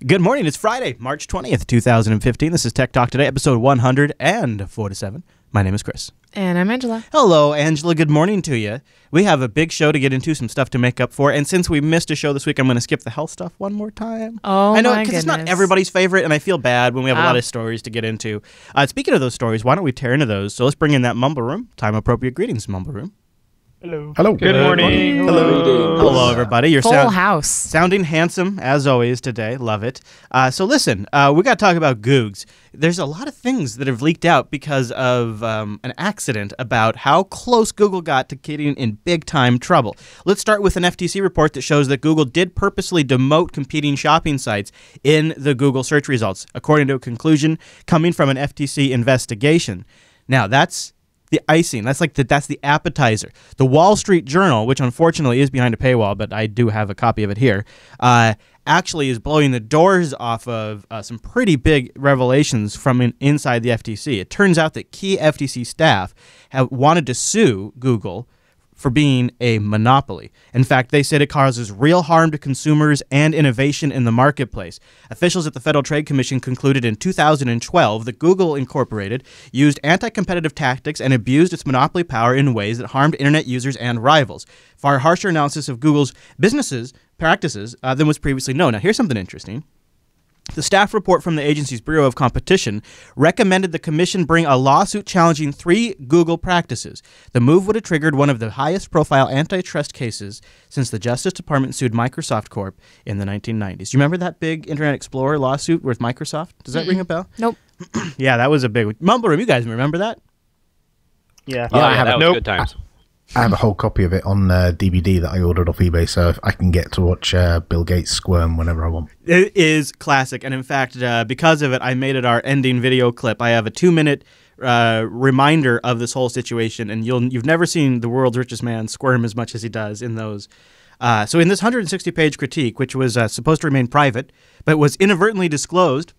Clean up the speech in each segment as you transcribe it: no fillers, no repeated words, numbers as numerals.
Good morning. It's Friday, March 20th, 2015. This is Tech Talk Today, episode 147. My name is Chris. And I'm Angela. Hello, Angela. Good morning to you. We have a big show to get into, some stuff to make up for. And since we missed a show this week, I'm going to skip the health stuff one more time. Oh, I know, my because it's not goodness. everybody's favorite, and I feel bad when we have a lot of stories to get into. Speaking of those stories, why don't we tear into those? So let's bring in that Mumble Room. Time-appropriate greetings, Mumble Room. Hello. Hello. Good morning. Hello. Hello, everybody. You're Full house. sounding handsome, as always, today. Love it. So listen, we got to talk about Googs. There's a lot of things that have leaked out because of an accident about how close Google got to getting in big-time trouble. Let's start with an FTC report that shows that Google did purposely demote competing shopping sites in the Google search results, according to a conclusion coming from an FTC investigation. Now, that's the icing. That's the appetizer. The Wall Street Journal, which unfortunately is behind a paywall, but I do have a copy of it here, actually is blowing the doors off of some pretty big revelations from inside the FTC. It turns out that key FTC staff have wanted to sue Google for being a monopoly. In fact, they said it causes real harm to consumers and innovation in the marketplace. Officials at the Federal Trade Commission concluded in 2012 that Google Incorporated used anti-competitive tactics and abused its monopoly power in ways that harmed internet users and rivals. Far harsher analysis of Google's businesses practices than was previously known. Now, here's something interesting. The staff report from the agency's Bureau of Competition recommended the commission bring a lawsuit challenging 3 Google practices. The move would have triggered one of the highest-profile antitrust cases since the Justice Department sued Microsoft Corp. in the 1990s. Do you remember that big Internet Explorer lawsuit with Microsoft? Does that ring a bell? Nope. Yeah, that was a big one. Mumble Room, you guys remember that? Yeah. that was good times. I have a whole copy of it on DVD that I ordered off eBay, so I can get to watch Bill Gates squirm whenever I want. It is classic, and in fact, because of it, I made it our ending video clip. I have a 2-minute reminder of this whole situation, and you've never seen the world's richest man squirm as much as he does in those. So in this 160-page critique, which was supposed to remain private, but was inadvertently disclosed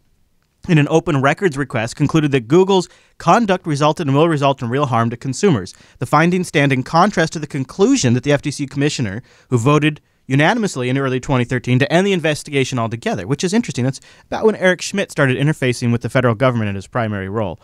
in an open records request, concluded that Google's conduct resulted and will result in real harm to consumers. The findings stand in contrast to the conclusion that the FTC commissioner, who voted unanimously in early 2013 to end the investigation altogether, which is interesting. That's about when Eric Schmidt started interfacing with the federal government in his primary role.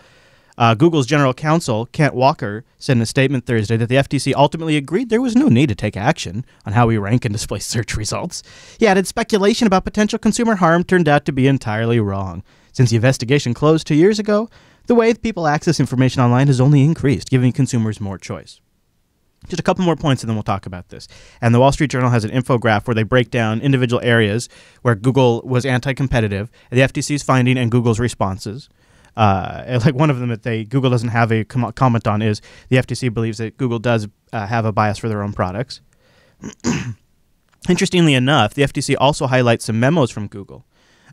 Google's general counsel, Kent Walker, said in a statement Thursday that the FTC ultimately agreed there was no need to take action on how we rank and display search results. He added speculation about potential consumer harm turned out to be entirely wrong. Since the investigation closed 2 years ago, the way people access information online has only increased, giving consumers more choice. Just a couple more points and then we'll talk about this. And the Wall Street Journal has an infograph where they break down individual areas where Google was anti-competitive, the FTC's finding and Google's responses. Like one of them that Google doesn't have a comment on is the FTC believes that Google does have a bias for their own products. Interestingly enough, the FTC also highlights some memos from Google.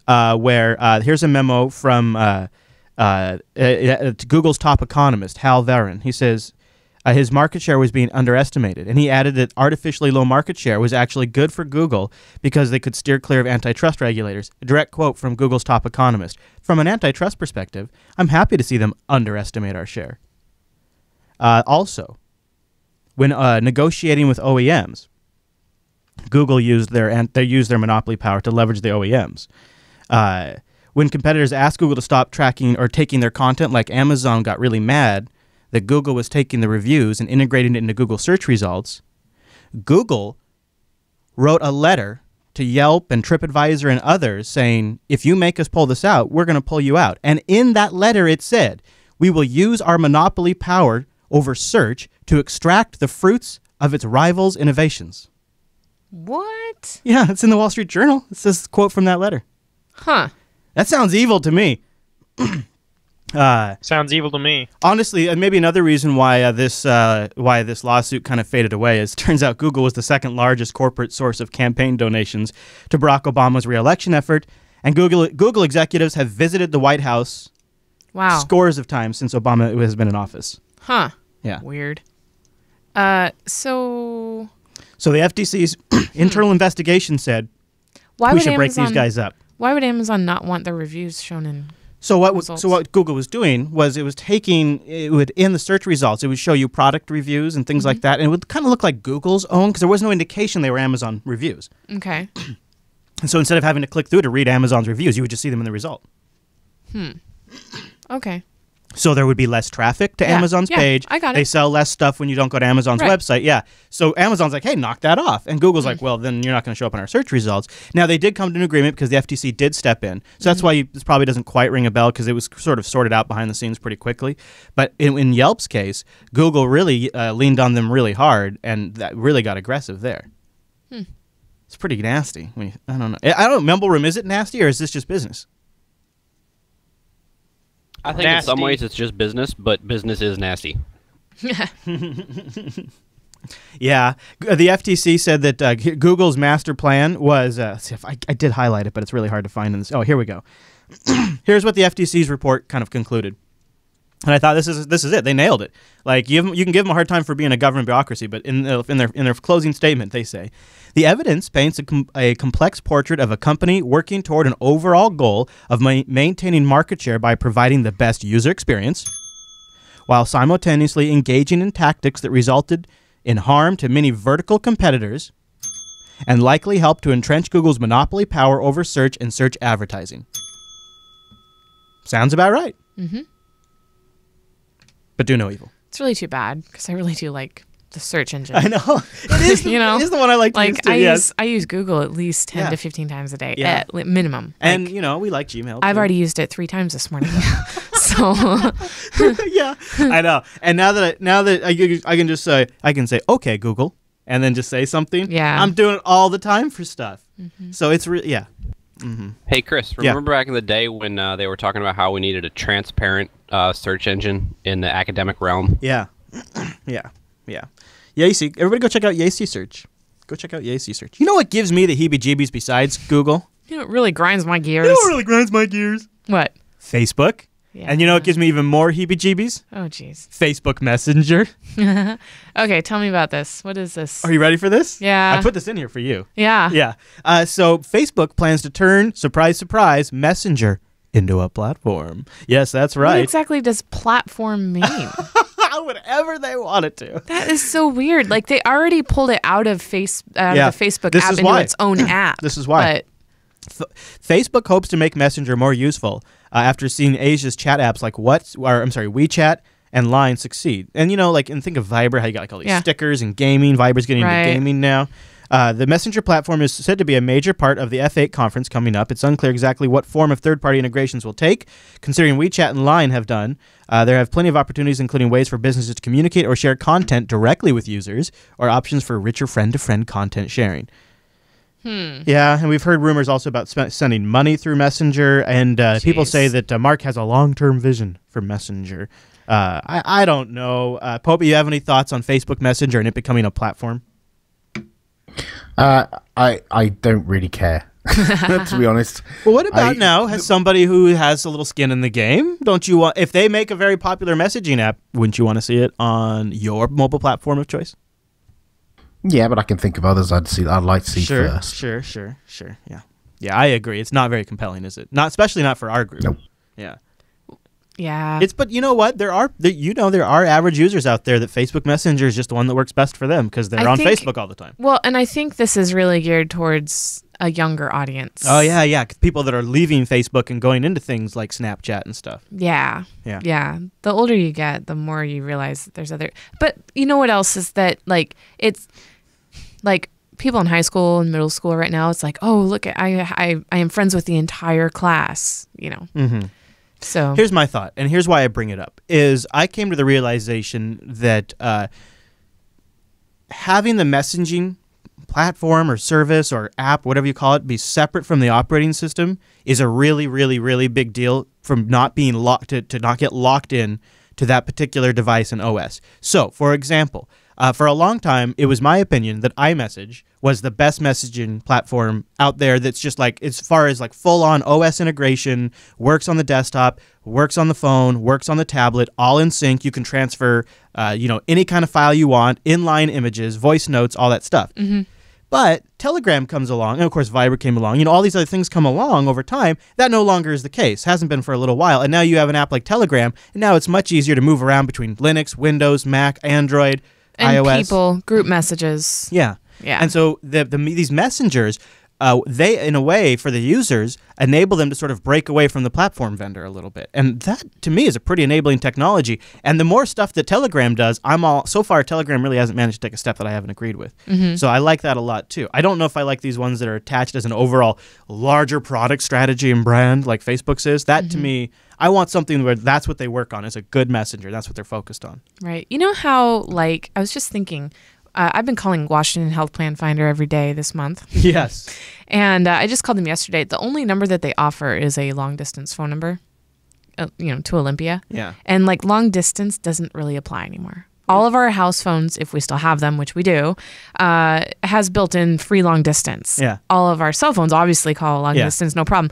Where here's a memo from Google's top economist, Hal Varon. He says his market share was being underestimated, and he added that artificially low market share was actually good for Google because they could steer clear of antitrust regulators. A direct quote from Google's top economist. From an antitrust perspective, I'm happy to see them underestimate our share. Also, when negotiating with OEMs, Google used their monopoly power to leverage the OEMs. When competitors asked Google to stop tracking or taking their content, like Amazon got really mad that Google was taking the reviews and integrating it into Google search results, Google wrote a letter to Yelp and TripAdvisor and others saying, if you make us pull this out, we're going to pull you out. And in that letter it said, we will use our monopoly power over search to extract the fruits of its rivals' innovations. What? Yeah, it's in the Wall Street Journal. It says a quote from that letter. Huh. That sounds evil to me. Sounds evil to me. Honestly, and maybe another reason why this lawsuit kind of faded away is it turns out Google was the second largest corporate source of campaign donations to Barack Obama's re-election effort, and Google executives have visited the White House scores of times since Obama has been in office. Huh. Yeah. Weird. So the FTC's internal investigation said we should break these guys up. Why would Amazon not want their reviews shown in results? So what Google was doing was it would in the search results, it would show you product reviews and things like that, and it would kind of look like Google's own because there was no indication they were Amazon reviews. Okay. And so instead of having to click through to read Amazon's reviews, you would just see them in the result. Okay. So there would be less traffic to Amazon's page. I got it. They sell less stuff when you don't go to Amazon's website. Yeah. So Amazon's like, hey, knock that off. And Google's like, well, then you're not going to show up in our search results. Now, they did come to an agreement because the FTC did step in. So that's why this probably doesn't quite ring a bell, because it was sort of sorted out behind the scenes pretty quickly. But in Yelp's case, Google really leaned on them really hard, and that really got aggressive there. It's pretty nasty. I don't know. I don't know. Mumble Room, is it nasty, or is this just business? I think in some ways it's just business, but business is nasty. Yeah. The FTC said that Google's master plan was, I did highlight it, but it's really hard to find in this. Oh, here we go. Here's what the FTC's report kind of concluded. And I thought this is it. They nailed it. Like, you can give them a hard time for being a government bureaucracy, but in their closing statement, they say, the evidence paints a complex portrait of a company working toward an overall goal of maintaining market share by providing the best user experience, while simultaneously engaging in tactics that resulted in harm to many vertical competitors and likely helped to entrench Google's monopoly power over search and search advertising. Sounds about right. Mm-hmm. But do no evil. It's really too bad, because I really do like the search engine. I know. It is, it is the one I like to use too, I use Google at least 10 to 15 times a day, at minimum. And, we like Gmail, too. I've already used it 3 times this morning. So. Yeah, I know. And now that I can just say, okay, Google, and then just say something. Yeah. I'm doing it all the time for stuff. Mm-hmm. So it's Hey, Chris, remember back in the day when they were talking about how we needed a transparent search engine in the academic realm? Yeah. Yeah. Yacey. Everybody go check out Yacey Search. Go check out Yacey Search. You know what gives me the heebie-jeebies besides Google? It really grinds my gears. What? Facebook. Yeah. And you know what gives me even more heebie-jeebies? Oh, jeez. Facebook Messenger. Okay, tell me about this. What is this? Are you ready for this? Yeah. I put this in here for you. Yeah. Yeah. So Facebook plans to turn, surprise, surprise, Messenger into a platform. Yes, that's right. What exactly does platform mean? Whatever they want it to. That is so weird. Like, they already pulled it out of the Facebook app into its own app. This is why. Facebook hopes to make Messenger more useful after seeing Asia's chat apps like WeChat and Line succeed. And and think of Viber, how you got like all these stickers and gaming. Viber's getting into gaming now. The Messenger platform is said to be a major part of the F8 conference coming up. It's unclear exactly what form of third-party integrations will take. Considering WeChat and Line have done, there have plenty of opportunities, including ways for businesses to communicate or share content directly with users, or options for richer friend-to-friend content sharing. Yeah, and we've heard rumors also about sending money through Messenger, and people say that Mark has a long-term vision for Messenger. I don't know. Pope, you have any thoughts on Facebook Messenger and it becoming a platform? I don't really care, to be honest. Well, what about now? As somebody who has a little skin in the game, don't you want? If they make a very popular messaging app, wouldn't you want to see it on your mobile platform of choice? Yeah, but I can think of others I'd like to see first. Sure. Yeah, I agree. It's not very compelling, is it? Especially not for our group. Nope. Yeah. Yeah. But you know what? There are average users out there that Facebook Messenger is just the one that works best for them because they're on Facebook all the time. Well, and I think this is really geared towards a younger audience. Oh, yeah. People that are leaving Facebook and going into things like Snapchat and stuff. Yeah. The older you get, the more you realize that there's other... But you know what else is that, it's... people in high school and middle school right now, it's like, oh, look, I am friends with the entire class, Mm-hmm. So here's my thought, and here's why I bring it up, is I came to the realization that having the messaging platform or service or app, whatever you call it, be separate from the operating system is a really, really, really big deal from not being locked to not get locked in to that particular device and OS. So, for example, for a long time, it was my opinion that iMessage was the best messaging platform out there that's just as far as full-on OS integration, works on the desktop, works on the phone, works on the tablet, all in sync. You can transfer, any kind of file you want, inline images, voice notes, all that stuff. Mm-hmm. But Telegram comes along, and of course Viber came along. All these other things come along over time. That no longer is the case. Hasn't been for a little while. And now you have an app like Telegram, and now it's much easier to move around between Linux, Windows, Mac, Android, and iOS. people, group messages. Yeah. Yeah. And so these messengers they, in a way, for the users, enable them to sort of break away from the platform vendor a little bit. And that, to me, is a pretty enabling technology. And the more stuff that Telegram does, so far, Telegram really hasn't managed to take a step that I haven't agreed with. So I like that a lot, too. I don't know if I like these ones that are attached as an overall larger product strategy and brand like Facebook's is. That, to me, I want something where that's what they work on, is a good messenger. That's what they're focused on. Right. You know how, like, I was just thinking, I've been calling Washington Health Plan Finder every day this month. Yes. And I just called them yesterday. The only number that they offer is a long distance phone number, to Olympia. Yeah. And like long distance doesn't really apply anymore. All of our house phones, if we still have them, which we do, has built-in free long distance. Yeah. All of our cell phones obviously call long distance, no problem.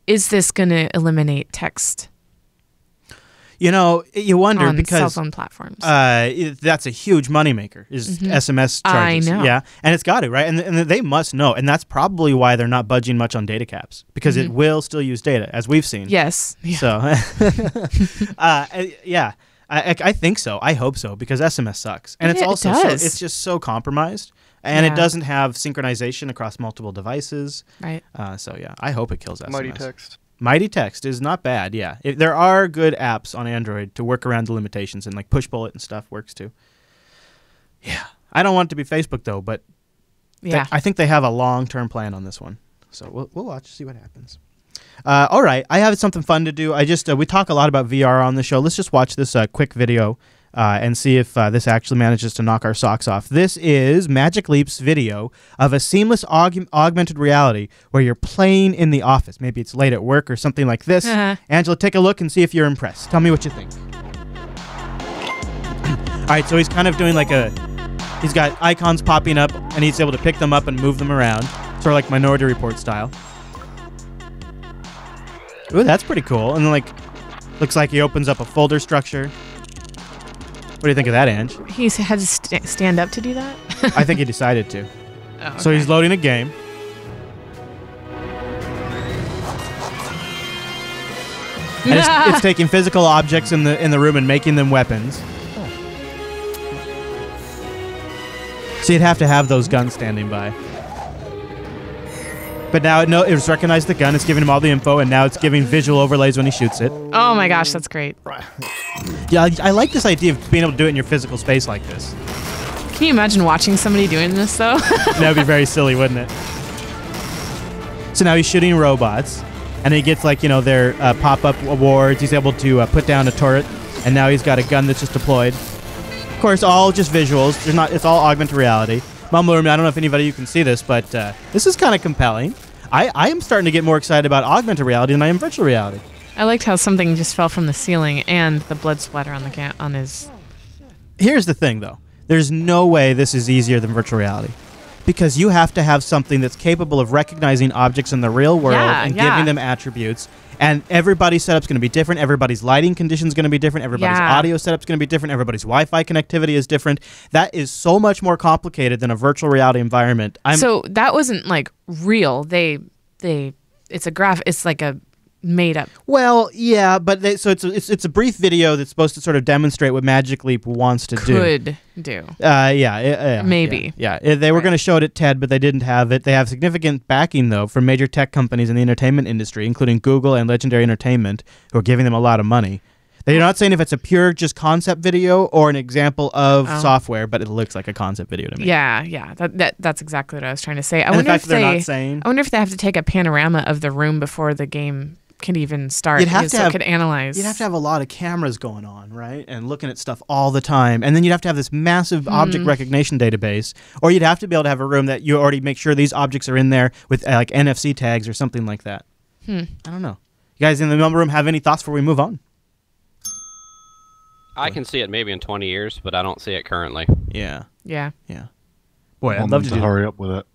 Is this going to eliminate text? You wonder on because cell phone platforms. That's a huge moneymaker is SMS charges. I know. Yeah, and it's got to, right? And they must know, and that's probably why they're not budging much on data caps, because it will still use data, as we've seen. Yes. Yeah. So, yeah, I think so. I hope so, because SMS sucks, and it's also it's just so compromised, and it doesn't have synchronization across multiple devices. Right. So yeah, I hope it kills SMS. Mighty Text. Mighty Text is not bad, yeah. There are good apps on Android to work around the limitations, and like Push Bullet and stuff works too. Yeah. I don't want it to be Facebook, though, but I think they have a long-term plan on this one. So we'll watch, see what happens. All right, I have something fun to do. We talk a lot about VR on the show. Let's just watch this quick video and see if this actually manages to knock our socks off. This is Magic Leap's video of a seamless augmented reality where you're playing in the office. Maybe it's late at work or something like this. Angela, take a look and see if you're impressed. Tell me what you think. All right, so he's kind of doing he's got icons popping up, and he's able to pick them up and move them around, sort of like Minority Report style. Ooh, that's pretty cool. And then, looks like he opens up a folder structure. What do you think of that, Ange? He had to stand up to do that? I think he decided to. Oh, okay. So he's loading a game. And it's taking physical objects in the room and making them weapons. So you'd have to have those guns standing by. But now it's recognized the gun, it's giving him all the info, and now it's giving visual overlays when he shoots it. Oh my gosh, that's great. Yeah, I like this idea of being able to do it in your physical space like this. Can you imagine watching somebody doing this, though? That would be very silly, wouldn't it? So now he's shooting robots, and he gets, their pop-up awards. He's able to put down a turret, and now he's got a gun that's just deployed. Of course, all just visuals. It's all augmented reality. Mumble Room, I don't know if anybody you can see this, but this is kind of compelling. I am starting to get more excited about augmented reality than I am virtual reality. I liked how something just fell from the ceiling and the blood splatter on his... Here's the thing, though. There's no way this is easier than virtual reality, because you have to have something that's capable of recognizing objects in the real world and giving them attributes. And everybody's setup's going to be different. Everybody's lighting conditions going to be different. Everybody's audio setup's going to be different. Everybody's Wi-Fi connectivity is different. That is so much more complicated than a virtual reality environment. So that wasn't real. It's like a made up. Well, yeah, but it's a brief video that's supposed to sort of demonstrate what Magic Leap wants to do. Could do. Maybe. Yeah. They were going to show it at TED, but they didn't have it. They have significant backing, though, from major tech companies in the entertainment industry, including Google and Legendary Entertainment, who are giving them a lot of money. They're not saying if it's a pure just concept video or an example of software, but it looks like a concept video to me. Yeah. That's exactly what I was trying to say. I wonder if they have to take a panorama of the room before the game can even start. It could analyze. You'd have to have a lot of cameras going on, right? And looking at stuff all the time. And then you'd have to have this massive object recognition database. Or you'd have to be able to have a room that you already make sure these objects are in there with NFC tags or something like that. I don't know. You guys in the number room have any thoughts before we move on? I can see it maybe in 20 years, but I don't see it currently. Yeah. Boy, I'd love to hurry up with it.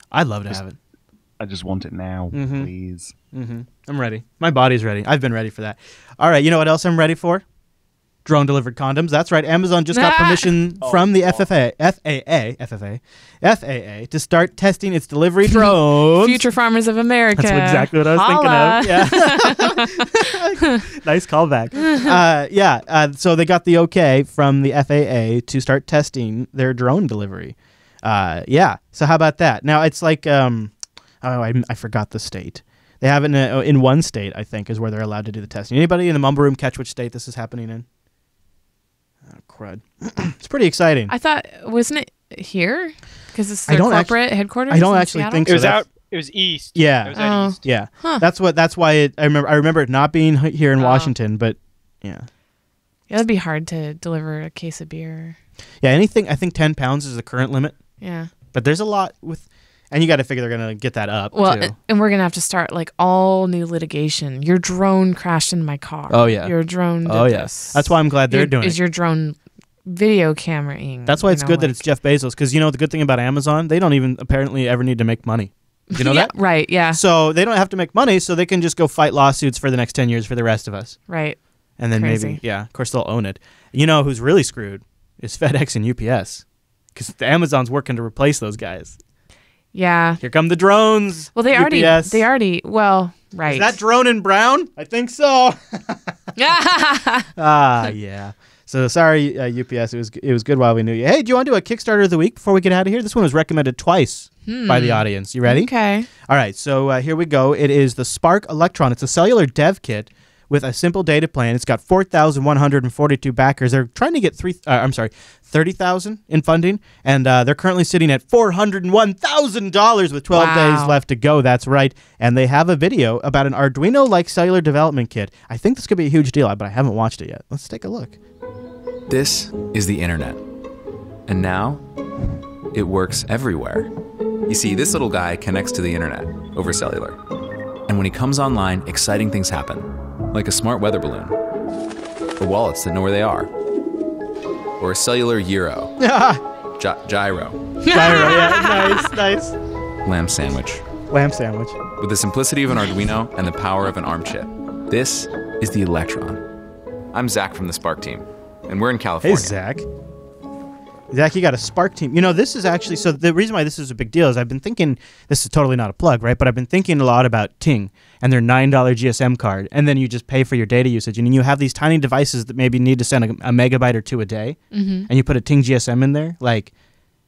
I'd love to have it. I just want it now, please. I'm ready. My body's ready. I've been ready for that. All right, you know what else I'm ready for? Drone-delivered condoms. That's right. Amazon just got permission from the FAA to start testing its delivery drones. Future Farmers of America. That's exactly what I was thinking of. Yeah. Nice callback. So they got the okay from the FAA to start testing their drone delivery. Yeah. So how about that? Now it's like I forgot the state. They have it in one state, I think, is where they're allowed to do the testing. Anybody in the Mumble Room catch which state this is happening in? Oh, crud. It's pretty exciting. I thought, wasn't it here? Because it's their corporate headquarters. I don't in actually Seattle? think It so. was out. It was east. Yeah. It was out east. Yeah. Huh. That's why I remember it not being here in Washington, but yeah. Yeah, that'd be hard to deliver a case of beer. Yeah, anything, I think 10 pounds is the current limit. Yeah. But there's a lot with, and you got to figure they're going to get that up, Well, too. and we're going to have to start like all new litigation. Your drone crashed into my car. Oh, yeah. Your drone did yes. That's why I'm glad they're doing it. Is your drone video cameraing? That's why it's good that it's Jeff Bezos, because the good thing about Amazon, they don't even apparently ever need to make money. Do you know that? Right, yeah. So they don't have to make money, so they can just go fight lawsuits for the next 10 years for the rest of us. Right. And then Crazy. maybe, of course they'll own it. You know who's really screwed is FedEx and UPS, because Amazon's working to replace those guys. Yeah. Here come the drones. Well, they UPS. already, right. Is that drone in brown? I think so. Yeah. So sorry, UPS. It was good while we knew you. Hey, do you want to do a Kickstarter of the week before we get out of here? This one was recommended twice by the audience. You ready? Okay. All right. So here we go. It is the Spark Electron. It's a cellular dev kit with a simple data plan. It's got 4,142 backers. They're trying to get 30,000 in funding, and they're currently sitting at $401,000 with 12 days left to go. That's right. And they have a video about an Arduino-like cellular development kit. I think this could be a huge deal, but I haven't watched it yet. Let's take a look. This is the internet. And now, it works everywhere. You see, this little guy connects to the internet over cellular. And when he comes online, exciting things happen. Like a smart weather balloon, or wallets that know where they are, or a cellular gyro. Gyro. Gyro, yeah, nice. Lamb sandwich. Lamb sandwich. With the simplicity of an Arduino and the power of an ARM chip. This is the Electron. I'm Zach from the Spark team, and we're in California. Hey, Zach. Zach, you got a Spark team. This is actually, so the reason why this is a big deal is I've been thinking, this is totally not a plug, right? But I've been thinking a lot about Ting and their $9 GSM card, and then you just pay for your data usage, and you have these tiny devices that maybe need to send a megabyte or two a day, and you put a Ting GSM in there, like,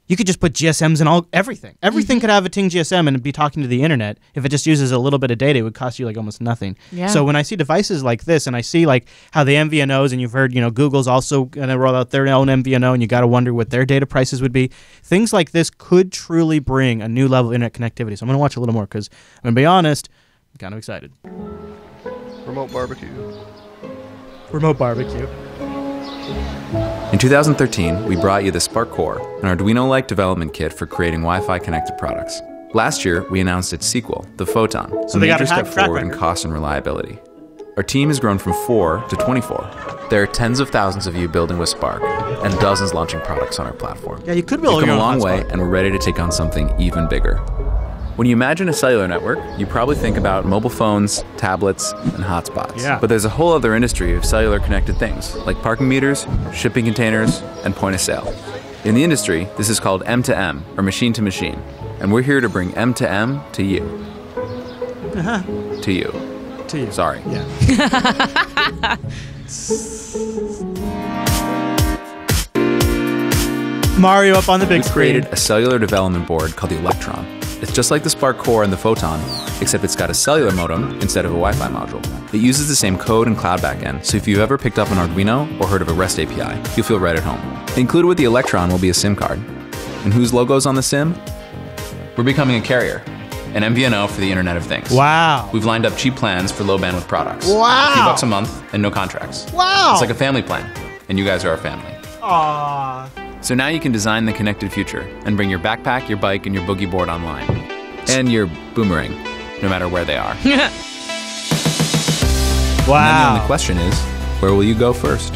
you could just put GSMs in everything. Everything could have a Ting GSM and be talking to the internet. If it just uses a little bit of data, it would cost you like almost nothing. Yeah. So when I see devices like this, and I see like how the MVNOs, and you've heard, Google's also going to roll out their own MVNO, and you got to wonder what their data prices would be. Things like this could truly bring a new level of internet connectivity. So I'm going to watch a little more because I'm going to be honest, I'm kind of excited. Remote barbecue. Remote barbecue. In 2013, we brought you the Spark Core, an Arduino-like development kit for creating Wi-Fi connected products. Last year, we announced its sequel, the Photon, So a they got major a step track forward in record. cost and reliability. Our team has grown from 4 to 24. There are tens of thousands of you building with Spark, and dozens launching products on our platform. Yeah, you could build We've come your a own long way, hotspot. and we're ready to take on something even bigger. When you imagine a cellular network, you probably think about mobile phones, tablets, and hotspots. Yeah. But there's a whole other industry of cellular connected things, like parking meters, shipping containers, and point of sale. In the industry, this is called M2M, or machine to machine. And we're here to bring M2M to you. To you. To you. Sorry. Yeah. Mario up on the big We've created screen. a cellular development board called the Electron. It's just like the Spark Core and the Photon, except it's got a cellular modem instead of a Wi-Fi module. It uses the same code and cloud backend, so if you've ever picked up an Arduino or heard of a REST API, you'll feel right at home. Included with the Electron will be a SIM card. And whose logo's on the SIM? We're becoming a carrier, an MVNO for the Internet of Things. Wow. We've lined up cheap plans for low bandwidth products. Wow. A few bucks a month and no contracts. Wow. It's like a family plan, and you guys are our family. Aww. So now you can design the connected future and bring your backpack, your bike, and your boogie board online. And your boomerang, no matter where they are. And then the Wow. only question is, where will you go first?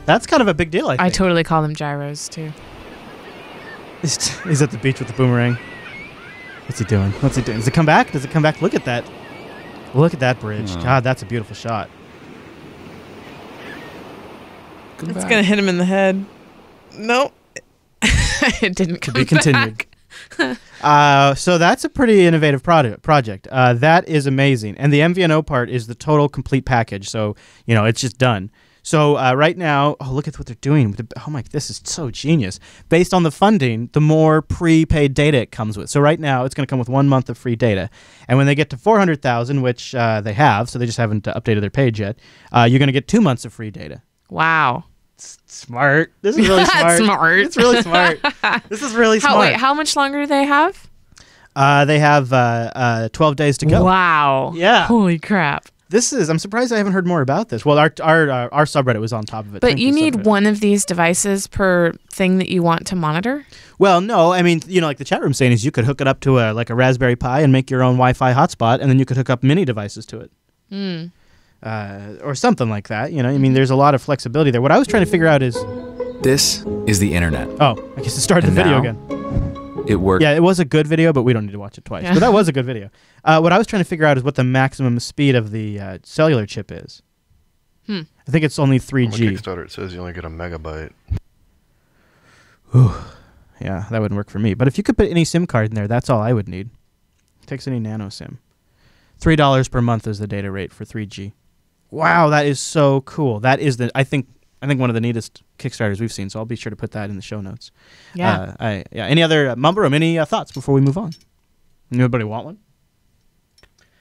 That's kind of a big deal, I think. I totally call them gyros too. He's at the beach with the boomerang. What's he doing? What's he doing? Does it come back? Does it come back? Look at that. Look at that bridge. God, that's a beautiful shot. It's gonna hit him in the head. Nope. It didn't come be continued. back. So that's a pretty innovative project. That is amazing. And the MVNO part is the total complete package. So, it's just done. So right now, look at what they're doing. Oh my, this is so genius. Based on the funding, the more prepaid data it comes with. So right now, it's going to come with 1 month of free data. And when they get to 400,000, which they have, so they just haven't updated their page yet, you're going to get 2 months of free data. Wow. Smart. This is really smart. Smart. It's really smart. This is really smart. Wait, how much longer do they have? They have 12 days to go. Wow. Yeah. Holy crap. I'm surprised I haven't heard more about this. Well, our subreddit was on top of it. But you need one of these devices per thing that you want to monitor? Well, no. I mean, like the chat room saying is you could hook it up to a Raspberry Pi and make your own Wi-Fi hotspot, and then you could hook up mini devices to it. Or something like that. I mean, there's a lot of flexibility there. What I was trying to figure out is... This is the internet. Oh, I guess it started the video again. It worked. Yeah, it was a good video, but we don't need to watch it twice. Yeah. But that was a good video. What I was trying to figure out is what the maximum speed of the cellular chip is. I think it's only 3G. On Kickstarter, it says you only get a megabyte. Ooh. Yeah, that wouldn't work for me. But if you could put any SIM card in there, that's all I would need. It takes any nano SIM. $3 per month is the data rate for 3G. Wow, that is so cool. That is I think one of the neatest Kickstarters we've seen, so I'll be sure to put that in the show notes. Yeah. Any other Mumble Room? Any thoughts before we move on? Anybody want one?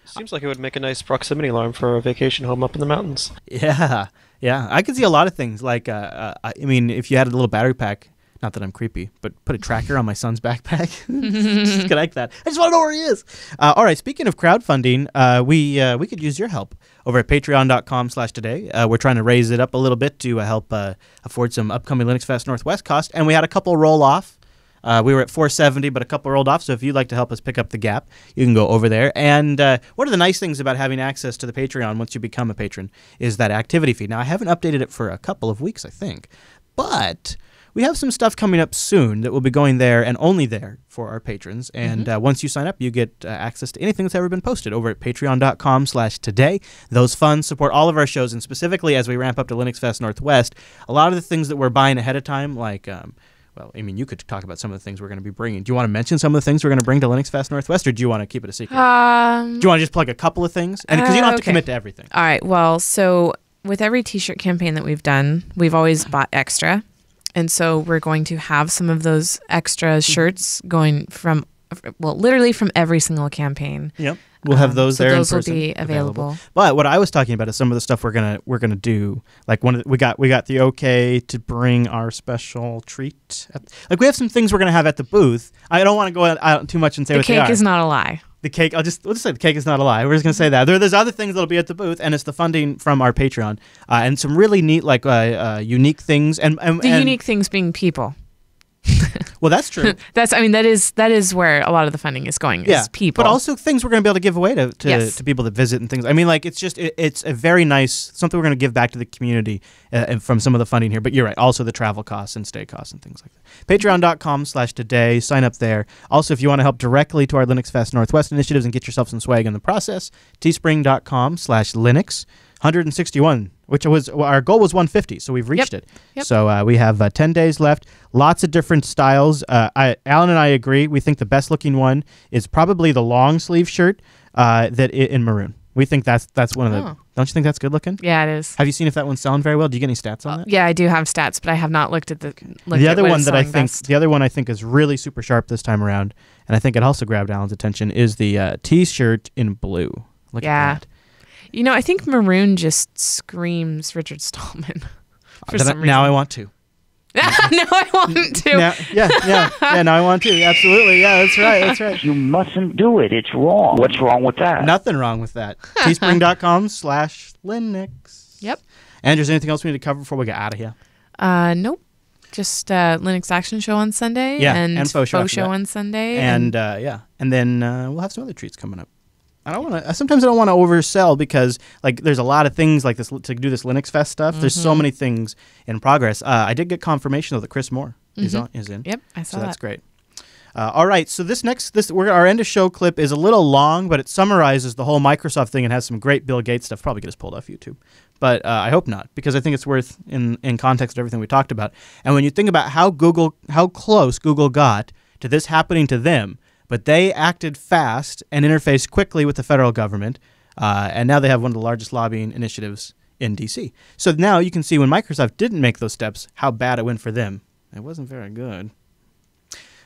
Seems like it would make a nice proximity alarm for a vacation home up in the mountains. Yeah. I could see a lot of things. Like, I mean, if you had a little battery pack, not that I'm creepy, but put a tracker on my son's backpack. Just connect that. I just want to know where he is. All right. Speaking of crowdfunding, we could use your help over at patreon.com/today. We're trying to raise it up a little bit to help afford some upcoming Linux Fest Northwest costs. And we had a couple roll off. We were at $470, but a couple rolled off. So if you'd like to help us pick up the gap, you can go over there. And one of the nice things about having access to the Patreon once you become a patron is that activity feed. Now, I haven't updated it for a couple of weeks, I think. But we have some stuff coming up soon that will be going there and only there for our patrons. And once you sign up, you get access to anything that's ever been posted over at patreon.com/today. Those funds support all of our shows, and specifically as we ramp up to Linux Fest Northwest, a lot of the things that we're buying ahead of time, like... well, I mean, you could talk about some of the things we're going to be bringing. Do you want to mention some of the things we're going to bring to Linux Fest Northwest, or do you want to keep it a secret? Do you want to just plug a couple of things? And because you don't have to commit to everything. All right. Well, so with every T-shirt campaign that we've done, we've always bought extra. And so we're going to have some of those extra shirts going from, well, literally from every single campaign. Yep. We'll have those there. Those will be available. But what I was talking about is some of the stuff we're gonna do. Like we got the okay to bring our special treat. Like we have some things we're gonna have at the booth. I don't want to go out too much and say what they are. The cake is not a lie. The cake. We'll just say the cake is not a lie. We're just gonna say that. There's other things that'll be at the booth, and it's the funding from our Patreon, and some really neat unique things. And unique things being people. Well, that's true. That is where a lot of the funding is going. Is people, but also things we're going to be able to give away to people that visit and things. I mean, like it's a very nice something we're going to give back to the community and from some of the funding here. But you're right. Also the travel costs and stay costs and things like that. Patreon.com/today. Sign up there. Also, if you want to help directly to our Linux Fest Northwest initiatives and get yourself some swag in the process, teespring.com/Linux. 161, which was our goal was 150, so we've reached it. Yep. So we have 10 days left. Lots of different styles. Alan and I agree. We think the best looking one is probably the long sleeve shirt in maroon. We think that's one of the. Don't you think that's good looking? Yeah, it is. Have you seen if that one's selling very well? Do you get any stats on that? Yeah, I do have stats, but I have not looked at the. The other one that the other one I think is really super sharp this time around, and I think it also grabbed Alan's attention is the T-shirt in blue. Look at that. You know, I think maroon just screams Richard Stallman. For some reason. Now I want to. Now I want to. Now I want to. Absolutely. Yeah, that's right. You mustn't do it. It's wrong. What's wrong with that? Nothing wrong with that. Teespring.com/Linux. Yep. Andrew, is there anything else we need to cover before we get out of here? Nope. Just Linux Action Show on Sunday. Yeah, and Faux Show on Sunday. And then we'll have some other treats coming up. Sometimes I don't want to oversell because there's a lot of things like this to do this Linux Fest stuff. There's so many things in progress. I did get confirmation though that Chris Moore is in. Yep, I saw that. So that's great. All right, so our end of show clip is a little long, but it summarizes the whole Microsoft thing and has some great Bill Gates stuff. Probably get us pulled off YouTube, but I hope not because I think it's worth in context of everything we talked about. And when you think about how close Google got to this happening to them. But they acted fast and interfaced quickly with the federal government, and now they have one of the largest lobbying initiatives in DC. So now you can see when Microsoft didn't make those steps, how bad it went for them. It wasn't very good.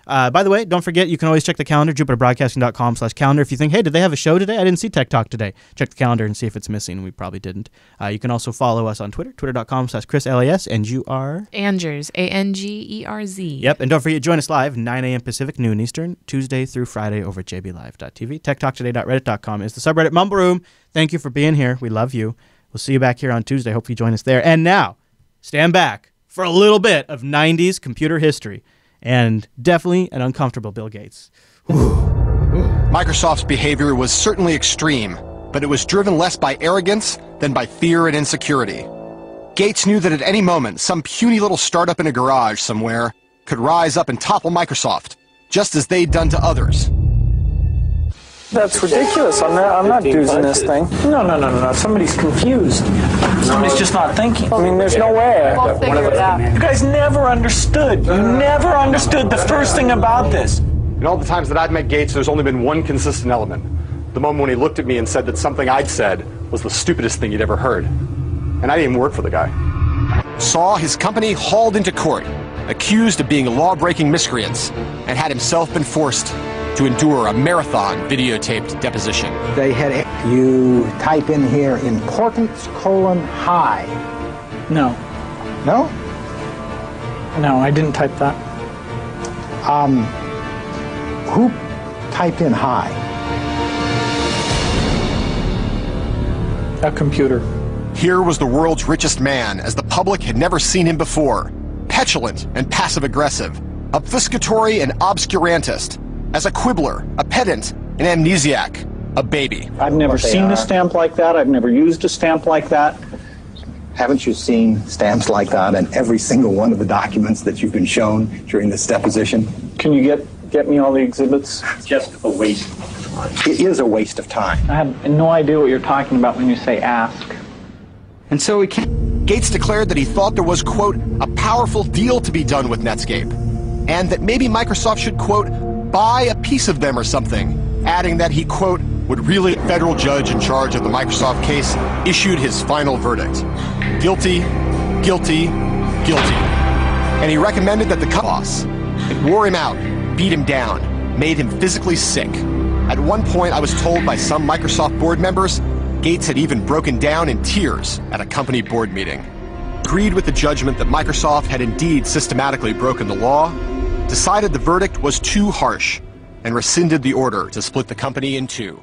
By the way, don't forget, you can always check the calendar, jupiterbroadcasting.com/calendar. If you think, hey, did they have a show today? I didn't see Tech Talk today. Check the calendar and see if it's missing. We probably didn't. You can also follow us on Twitter, twitter.com/ChrisLAS, and you are? Angers, Angerz. Yep, and don't forget, join us live, 9 a.m. Pacific, noon Eastern, Tuesday through Friday over at jblive.tv. TechTalkToday.reddit.com is the subreddit Mumble Room. Thank you for being here. We love you. We'll see you back here on Tuesday. Hope you join us there. And now, stand back for a little bit of 90s computer history. And definitely an uncomfortable Bill Gates. Microsoft's behavior was certainly extreme, but it was driven less by arrogance than by fear and insecurity. Gates knew that at any moment, some puny little startup in a garage somewhere could rise up and topple Microsoft, just as they'd done to others. That's ridiculous. I'm not using this thing. No. Somebody's confused. Somebody's just not thinking. I mean, there's no way. We'll figure it out. You guys never understood. You never understood the first thing about this. In all the times that I've met Gates, there's only been one consistent element. The moment when he looked at me and said that something I'd said was the stupidest thing he'd ever heard. And I didn't even work for the guy. Saw his company hauled into court, accused of being law-breaking miscreants, and had himself been forced to endure a marathon videotaped deposition. They had you type in here importance : high. No. No? No, I didn't type that. Who typed in high? A computer. Here was the world's richest man, as the public had never seen him before. Petulant and passive-aggressive, obfuscatory and obscurantist, as a quibbler, a pedant, an amnesiac, a baby. I've never seen a stamp like that. I've never used a stamp like that. Haven't you seen stamps like that in every single one of the documents that you've been shown during this deposition? Can you get me all the exhibits? Just a waste of time. It is a waste of time. I have no idea what you're talking about when you say ask. And so he came. Gates declared that he thought there was, quote, a powerful deal to be done with Netscape, and that maybe Microsoft should, quote, buy a piece of them or something, adding that he, quote, would really a federal judge in charge of the Microsoft case issued his final verdict. Guilty, guilty, guilty. And he recommended that the boss, it wore him out, beat him down, made him physically sick. At one point, I was told by some Microsoft board members, Gates had even broken down in tears at a company board meeting. Agreed with the judgment that Microsoft had indeed systematically broken the law, decided the verdict was too harsh, and rescinded the order to split the company in two.